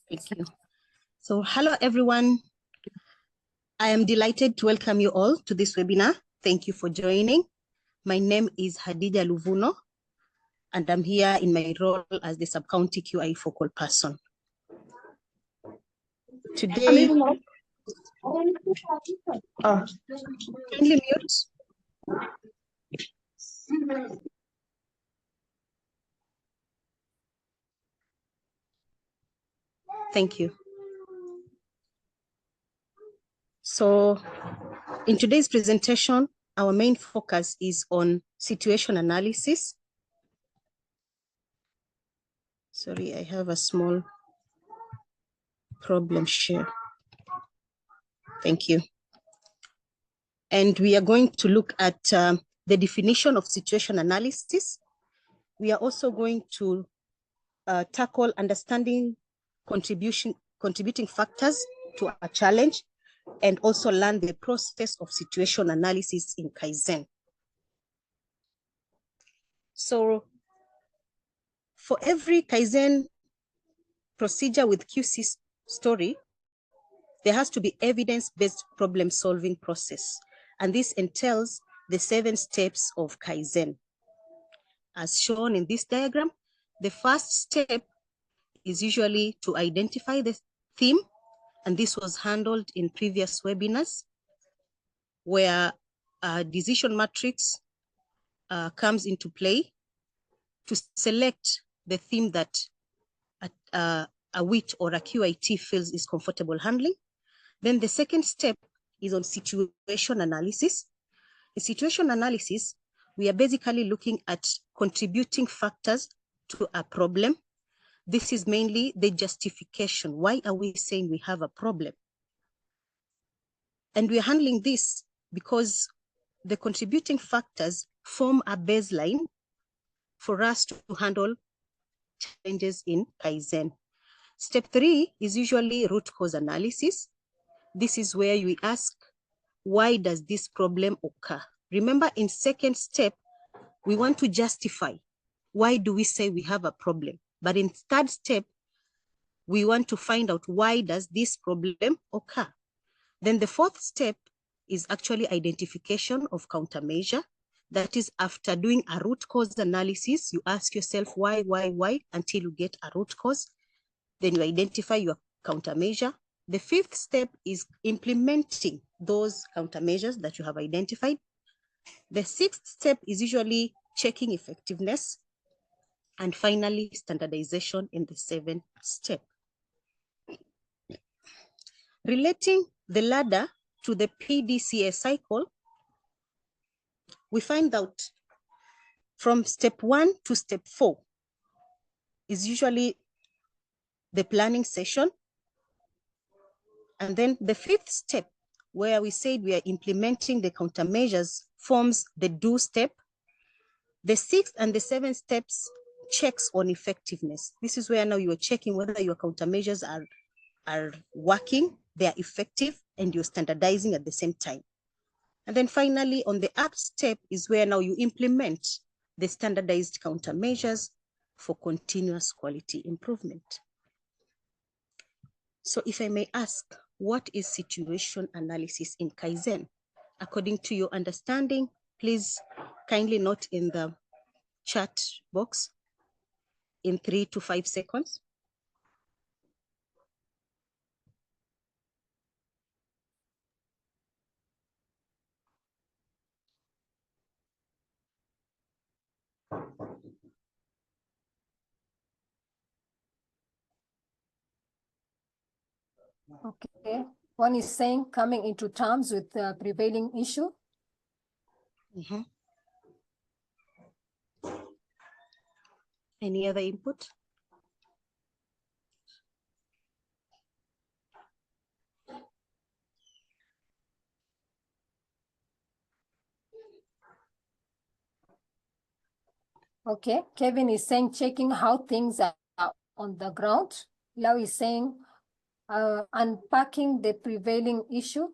Thank you. So hello, everyone. I am delighted to welcome you all to this webinar. Thank you for joining. My name is Hadija Luvuno, and I'm here in my role as the Sub-County QI focal person. Today, kindly mute. Thank you. So in today's presentation, our main focus is on situation analysis. Sorry, I have a small problem share. Thank you. And we are going to look at the definition of situation analysis. We are also going to tackle understanding contributing factors to a challenge, and also learn the process of situation analysis in Kaizen. So for every Kaizen procedure with QC story, there has to be evidence-based problem-solving process. And this entails the 7 steps of Kaizen. As shown in this diagram, the first step is usually to identify the theme, and this was handled in previous webinars, where a decision matrix comes into play to select the theme that a WIT or a QIT feels is comfortable handling. Then the second step is on situation analysis. In situation analysis, we are basically looking at contributing factors to a problem. This is mainly the justification. Why are we saying we have a problem? And we're handling this because the contributing factors form a baseline for us to handle challenges in Kaizen. Step 3 is usually root cause analysis. This is where we ask, why does this problem occur? Remember, in second step, we want to justify. Why do we say we have a problem? But in third step, we want to find out, why does this problem occur? Then the fourth step is actually identification of countermeasure. That is, after doing a root cause analysis, you ask yourself why, until you get a root cause. Then you identify your countermeasure. The fifth step is implementing those countermeasures that you have identified. The sixth step is usually checking effectiveness. And finally, standardization in the seventh step. Relating the ladder to the PDCA cycle, we find out from step 1 to step 4 is usually the planning session. And then the fifth step, where we said we are implementing the countermeasures, forms the do step. The sixth and the seventh steps checks on effectiveness. This is where now you are checking whether your countermeasures are working, they are effective, and you're standardizing at the same time. And then finally, on the act step is where now you implement the standardized countermeasures for continuous quality improvement. So if I may ask, what is situation analysis in Kaizen? According to your understanding, please kindly note in the chat box in 3 to 5 seconds. Okay, one is saying coming into terms with the prevailing issue. Mm-hmm. Any other input? Okay, Kevin is saying checking how things are on the ground. Lau is saying unpacking the prevailing issue.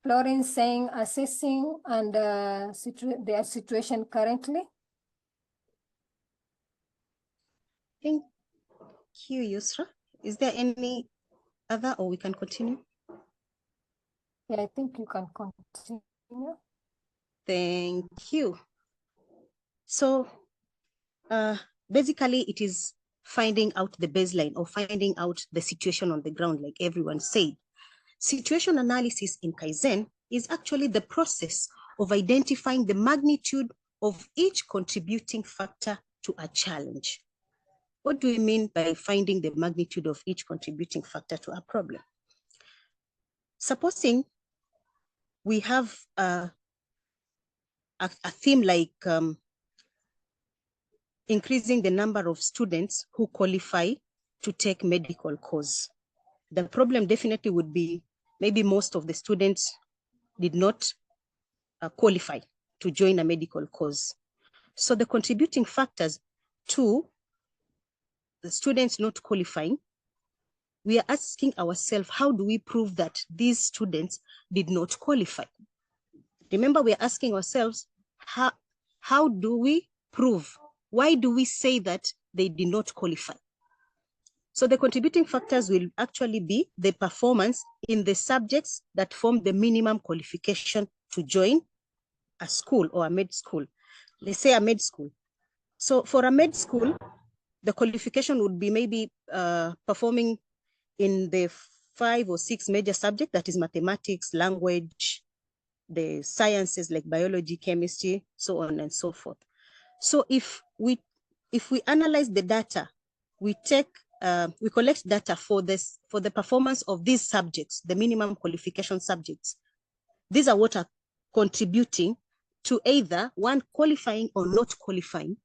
Florence saying assessing and their situation currently. Thank you, Yusra. Is there any other, or we can continue? Yeah, I think you can continue. Thank you. So basically it is finding out the baseline or finding out the situation on the ground, like everyone said. Situation analysis in Kaizen is actually the process of identifying the magnitude of each contributing factor to a challenge. What do we mean by finding the magnitude of each contributing factor to a problem? Supposing we have a theme like increasing the number of students who qualify to take medical course. The problem definitely would be maybe most of the students did not qualify to join a medical course. So the contributing factors to the students not qualifying, we are asking ourselves, how do we prove that these students did not qualify? Remember, we are asking ourselves, how do we prove? Why do we say that they did not qualify? So the contributing factors will actually be the performance in the subjects that form the minimum qualification to join a school or a med school. Let's say a med school. So for a med school, the qualification would be maybe performing in the 5 or 6 major subjects, that is mathematics, language, the sciences like biology, chemistry, so on and so forth. So if we analyze the data, we collect data for the performance of these subjects, the minimum qualification subjects. These are what are contributing to either one qualifying or not qualifying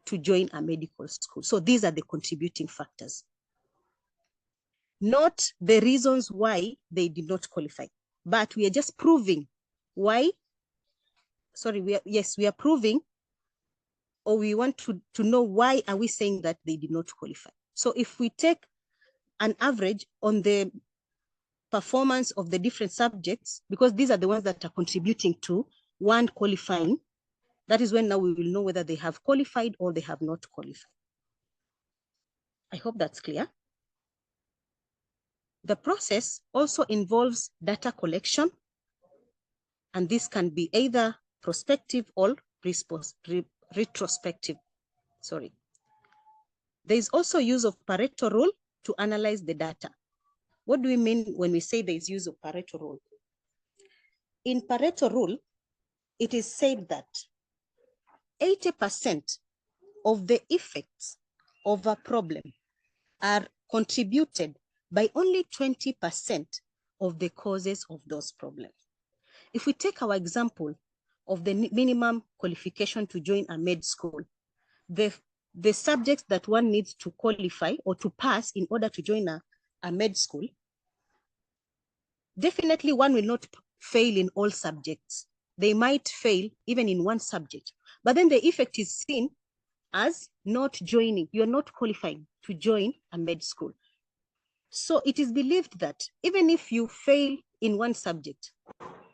to join a medical school. So these are the contributing factors, not the reasons why they did not qualify, but we are just proving why. Sorry, we are proving, or we want to know why are we saying that they did not qualify. So if we take an average on the performance of the different subjects, because these are the ones that are contributing to one qualifying, that is when now we will know whether they have qualified or they have not qualified. I hope that's clear. The process also involves data collection, and this can be either prospective or retrospective. Sorry. There is also use of Pareto rule to analyze the data. What do we mean when we say there is use of Pareto rule? In Pareto rule, it is said that 80% of the effects of a problem are contributed by only 20% of the causes of those problems. If we take our example of the minimum qualification to join a med school, the subjects that one needs to qualify or to pass in order to join a med school, definitely one will not fail in all subjects. They might fail even in one subject, but then the effect is seen as not joining. You're not qualifying to join a med school. So it is believed that even if you fail in one subject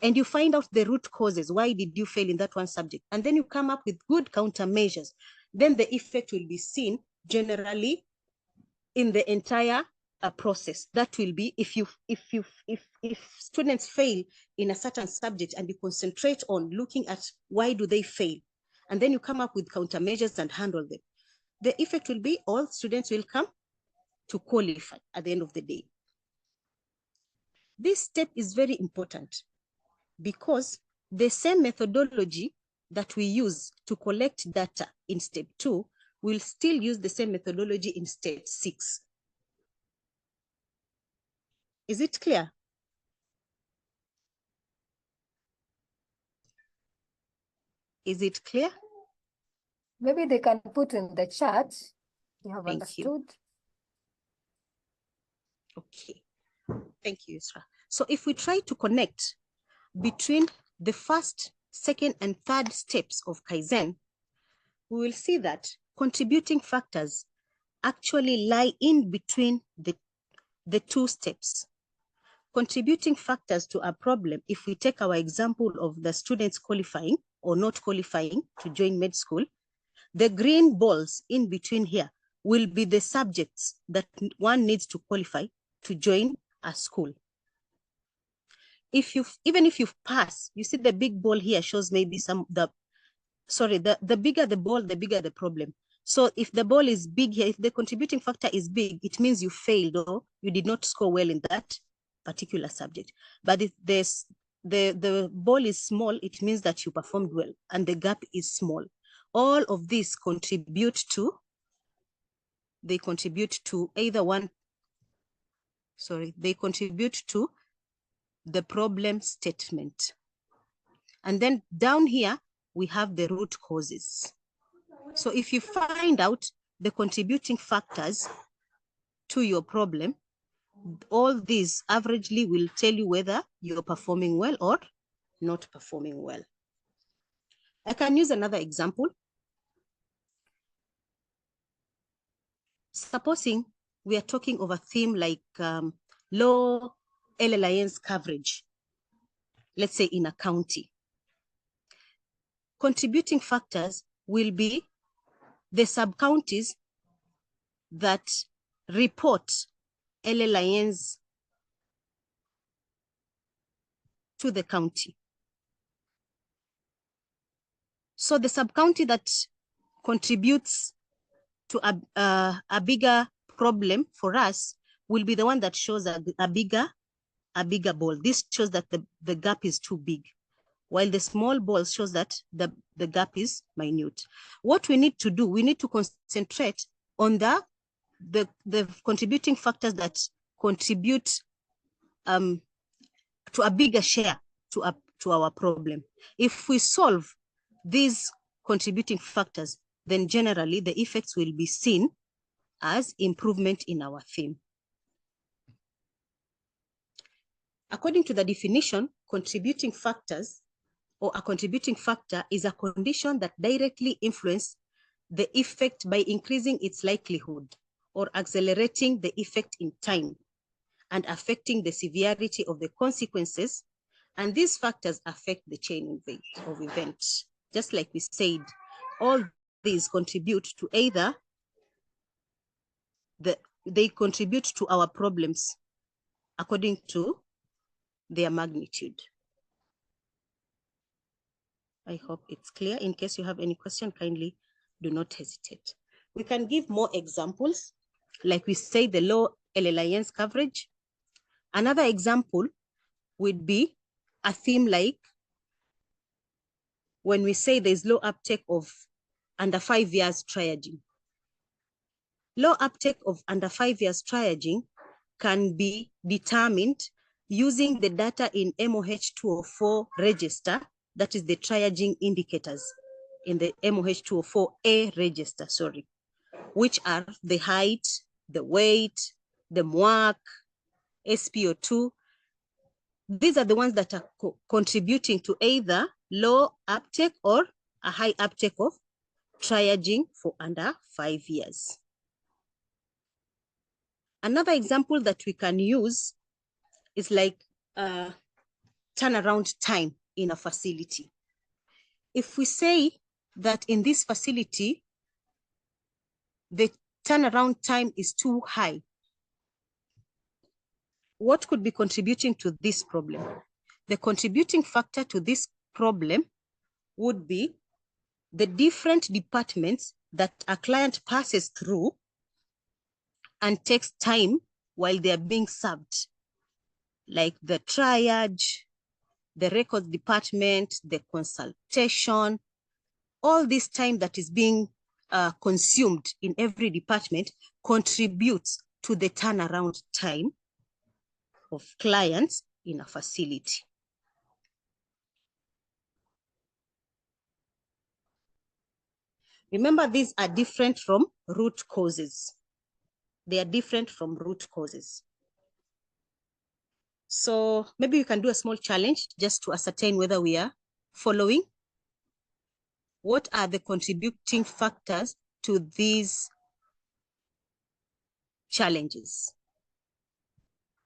and you find out the root causes, why did you fail in that one subject, and then you come up with good countermeasures, then the effect will be seen generally in the entire process. That will be if students fail in a certain subject and you concentrate on looking at why do they fail, and then you come up with countermeasures and handle them, the effect will be all students will come to qualify at the end of the day. This step is very important because the same methodology that we use to collect data in step 2 will still use the same methodology in step 6. Is it clear? Is it clear? Maybe they can put in the chat. You have Thank understood. you. Okay. Thank you, Isra. So if we try to connect between the first, second, and third steps of Kaizen, we will see that contributing factors actually lie in between the 2 steps. Contributing factors to a problem, if we take our example of the students qualifying or not qualifying to join med school, the green balls in between here will be the subjects that one needs to qualify to join a school. Even if you've passed, you see the big ball here shows maybe the bigger the ball, the bigger the problem. So if the ball is big here, if the contributing factor is big, it means you failed or you did not score well in that particular subject. But if the ball is small, it means that you performed well and the gap is small. All of these contribute to the problem statement. And then down here, we have the root causes. So if you find out the contributing factors to your problem, all these averagely will tell you whether you're performing well or not performing well. I can use another example. Supposing we are talking of a theme like low LLINs coverage, let's say in a county. Contributing factors will be the sub-counties that report LLINs to the county. So the sub-county that contributes to a bigger problem for us will be the one that shows a bigger ball. This shows that the gap is too big, while the small ball shows that the gap is minute. What we need to do, we need to concentrate on the contributing factors that contribute to a bigger share to our problem. If we solve these contributing factors, then generally the effects will be seen as improvement in our theme. According to the definition, contributing factors or a contributing factor is a condition that directly influences the effect by increasing its likelihood or accelerating the effect in time and affecting the severity of the consequences. And these factors affect the chain of events. Just like we said, all these contribute to either they contribute to our problems according to their magnitude. I hope it's clear. In case you have any question, kindly do not hesitate. We can give more examples. Like we say, the low LLINs coverage. Another example would be a theme like when we say there's low uptake of under 5 years triaging. Low uptake of under 5 years triaging can be determined using the data in MOH204 register, that is the triaging indicators in the MOH204A register, which are the height, the weight, the MWAC, SPO2. These are the ones that are contributing to either low uptake or a high uptake of triaging for under 5 years. Another example that we can use is like turnaround time in a facility. If we say that in this facility, the turnaround time is too high, what could be contributing to this problem? The contributing factor to this problem would be the different departments that a client passes through and takes time while they are being served, like the triage, the records department, the consultation. All this time that is being consumed in every department contributes to the turnaround time of clients in a facility. Remember, these are different from root causes. They are different from root causes. So maybe you can do a small challenge just to ascertain whether we are following. What are the contributing factors to these challenges?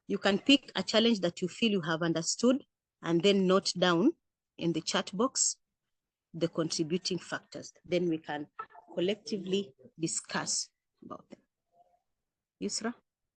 You can pick a challenge that you feel you have understood and then note down in the chat box the contributing factors. Then we can collectively discuss about them. Yusra?